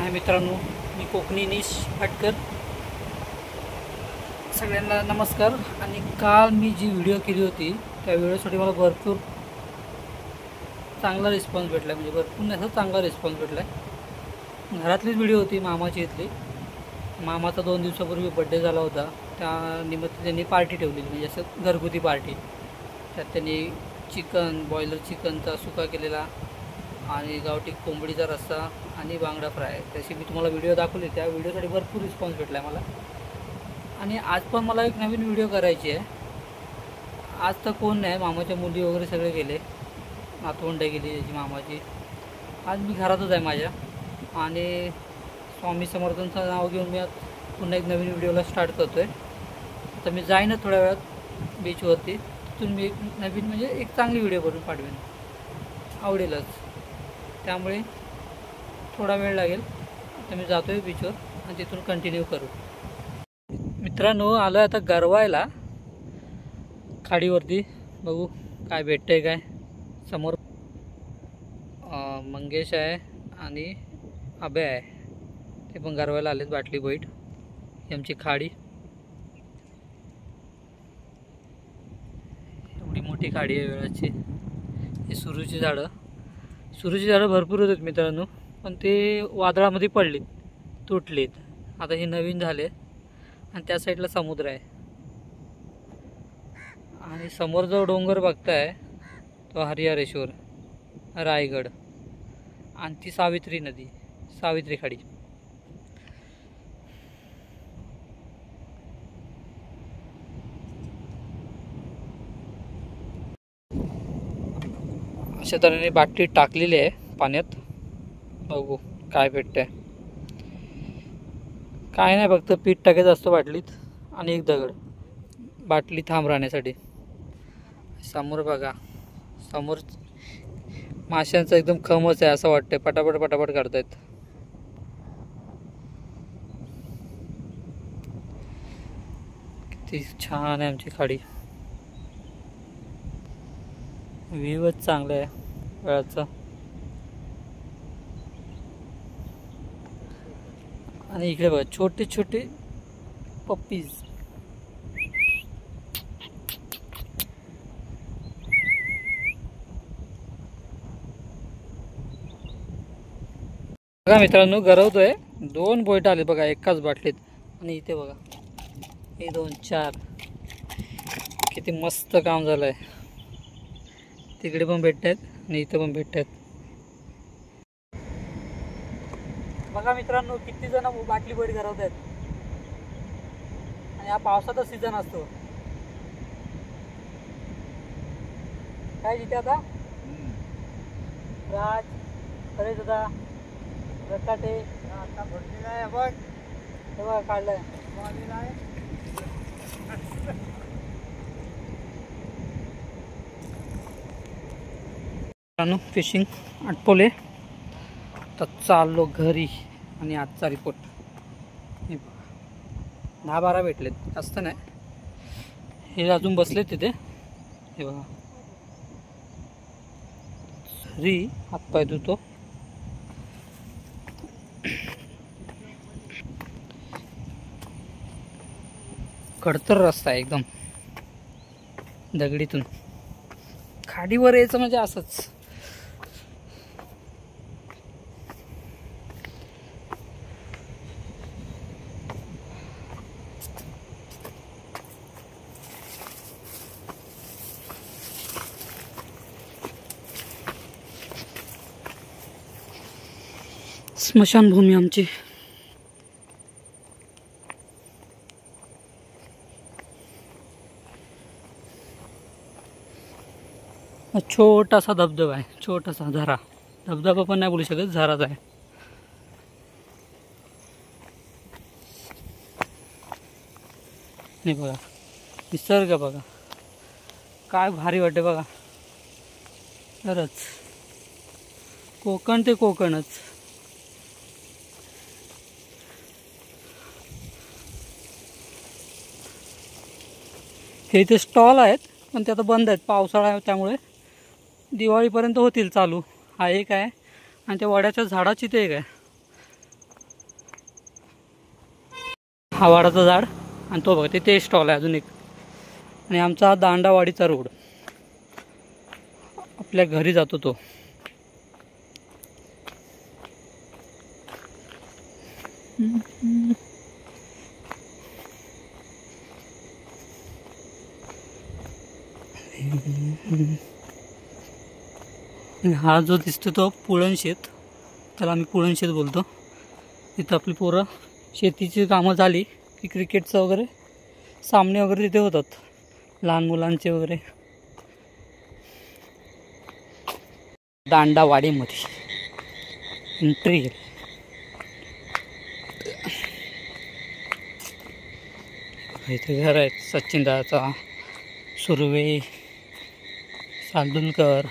आहे मित्रांनो, मी कोकणी निश फटकर. सगळ्यांना नमस्कार. आणि काल मी जी व्हिडिओ केली होती त्या व्हिडिओसाठी मला भरपूर चांगला रिस्पॉन्स भेटला, म्हणजे भरपूर असा चांगला रिस्पॉन्स भेटला. घरातलीच व्हिडिओ होती, मामाची इथली. मामाचा 2 दिवसापूर्वी बड्डे झाला होता, त्या निमित्त त्यांनी पार्टी ठेवलेली, म्हणजे असं घरगुती पार्टी. त्यात त्यांनी चिकन, बॉयलर चिकनचा सुका केलेला आणि गावठी कोंबडीचा रस्सा आणि बांगडा फ्राय, त्याची मी तुम्हाला व्हिडिओ दाखवली. त्या व्हिडिओसाठी भरपूर रिस्पॉन्स भेटला आहे मला. आणि आज पण मला एक नवीन व्हिडिओ करायची आहे. आज तर कोण नाही, मामाच्या मुली वगैरे सगळे गेले, नातवंड गेली त्याची मामाची. आज मी घरातच आहे माझ्या, आणि स्वामी समर्थांचं नाव घेऊन मी आज पुन्हा एक नवीन व्हिडिओला स्टार्ट करतो आहे. तर मी जाईनच थोड्या वेळात बीचवरती. तिथून मी एक नवीन, म्हणजे एक चांगली व्हिडिओ बनवून पाठवेन, आवडेलच. त्यामुळे थोडा वेळ लागेल. तर मी जातो आहे बीचवर आणि तिथून कंटिन्यू करू. मित्रांनो, आलो आहे आता गरवायला खाडीवरती. बघू काय भेटतं आहे. काय समोर मंगेश आहे आणि अभय आहे, ते पण गरवायला आलेत. बाटली बैठ ही आमची खाडी, एवढी मोठी खाडी आहे वेळाची. ही सुरूची झाडं भरपूर होतात मित्रांनो, पण ते वादळामध्ये पडलीत, तुटलीत. आता हे नवीन झाले. आणि त्या साईडला समुद्र आहे, आणि समोर जो डोंगर बघताय तो हरिहरेश्वर, रायगड, आणि ती सावित्री नदी, सावित्री खाडी. अशा तऱ्हेने बाटली टाकलेली आहे पाण्यात. बघू काय भेटतंय. काय नाही, फक्त पीठ टाकायचं असतं बाटलीत आणि एक दगड, बाटली थांब राहण्यासाठी. समोर बघा, समोर माशांचा एकदम खमच आहे असं वाटतंय. पटापट पटापट काढतायत. किती छान आहे आमची खाडी. व्ह्यूच चांगला आहे वेळाचा. आणि इकडे बघा छोटे छोटे पप्पीज. बघा मित्रांनो, गरवतोय. 2 बोट आले बघा एकाच बाटलीत. आणि इथे बघा, हे 2, 4. किती मस्त काम झालंय. तिकडे पण भेटत आहेत आणि इथं पण भेटत आहेत. बघा मित्रांनो, किती जण बाटली बैठ गरवत आहेत. आणि हा पावसाचा सीझन असतो. काय जिथे आता राज, अरे दादा, रकाटे आता भरलेला आहे बघ. हे बघा काढलंय. फिशिंग आटपोले. तर चाललो घरी. आणि आजचा रिपोर्ट 10-12 भेटलेत, जास्त नाही. हे अजून बसलेत तिथे. हे बघा, घरी हातपाय धुतो. खडतर रस्ता आहे एकदम, दगडीतून खाडीवर यायचं म्हणजे असंच. स्मशानभूमी आमची. छोटासा धबधबा आहे, छोटासा झरा. धबधबा पण नाही बोलू शकत, झराच आहे. नाही बघा, निसर्ग बघा काय भारी वाटते बघा. खरंच कोकण ते कोकणच. हे इथे स्टॉल आहेत, पण ते आता बंद आहेत, पावसाळा आहे त्यामुळे. दिवाळीपर्यंत होतील चालू. हा एक आहे, आणि त्या वड्याच्या झाडाची ते एक आहे. हा वाडाचं झाड आणि तो बघा तिथे स्टॉल आहे अजून एक. आणि आमचा हा दांडावाडीचा रोड आपल्या घरी जातो तो. हा जो दिसतो तो पुळणशेत, त्याला आम्ही पुळणशेत बोलतो. तिथं आपली पोरं शेतीची कामं झाली की क्रिकेटचं वगैरे सामने वगैरे तिथे होतात, लहान मुलांचे वगैरे. दांडावाडीमध्ये एंट्री. इथे घर आहेत सचिन दादाचा, सुर्वे, सालदुलकर.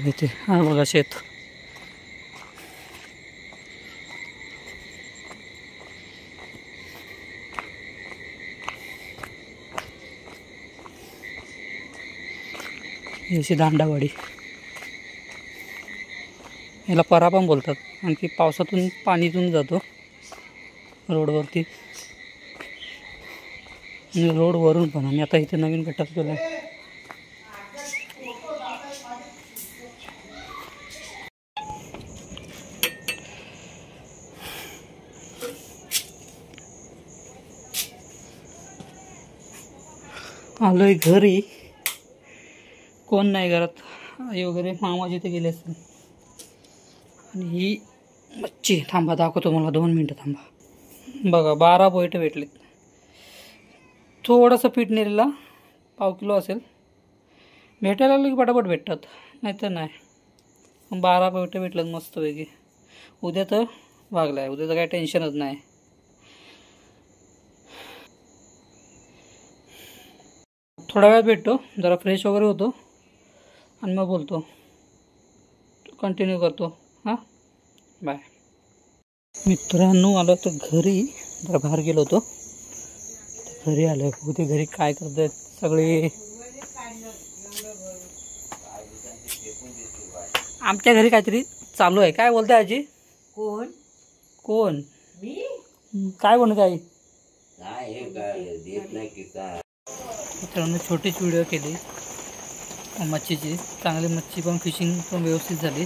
इथे हा बघा शेत. याची दांडावाडी, याला परा पण बोलतात. आणखी पावसातून पाणीतून जातो रोडवरती, आणि रोडवरून पण. आणि आता इथे नवीन गटार केला आहे. आलोय घरी, कोण नाही घरात. आई वगैरे मामाची इथे गेले असतील. आणि ही मच्छी, थांबा दाखवतो मला, 2 मिनटं थांबा. बघा 12 पोयटे भेटलेत. थोडंसं पीठ नेलेला, पाव किलो असेल. भेटायला लागलं की पटापट भेटतात, नाही तर नाही. 12 पोयटे भेटलेत मस्तपैकी. उद्या तर भागला आहे, उद्याचं काही टेन्शनच नाही. थोडा वेळात भेटतो, जरा फ्रेश वगैरे होतो आणि मग बोलतो, कंटिन्यू करतो. हां, बाय. मित्रांनो, आलो तर घरी, जरा बाहेर गेलो होतो, घरी आलो. उद्या घरी काय करतात सगळे. आमच्या घरी काहीतरी चालू आहे. काय बोलताय आजी? कोण कोण? मी काय बनवत आई? देत नाही की काय. मित्रांनो, छोटीच व्हिडिओ केली मच्छीची. चांगली मच्छी पण, फिशिंग पण व्यवस्थित झाली.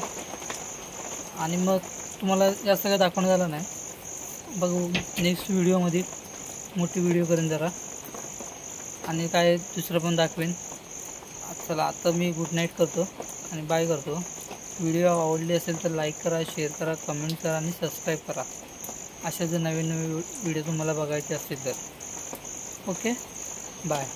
आणि मग तुम्हाला जास्त काय दाखवणं झालं नाही. बघू नेक्स्ट व्हिडिओमध्ये, मोठी व्हिडिओ करेन जरा, आणि काय दुसरं पण दाखवेन. चला आता मी गुड नाईट करतो आणि बाय करतो. व्हिडिओ आवडली असेल तर लाईक करा, शेअर करा, कमेंट करा आणि सबस्क्राईब करा. अशा जर नवीन व्हिडिओ तुम्हाला बघायचे असतील तर. Okay, bye.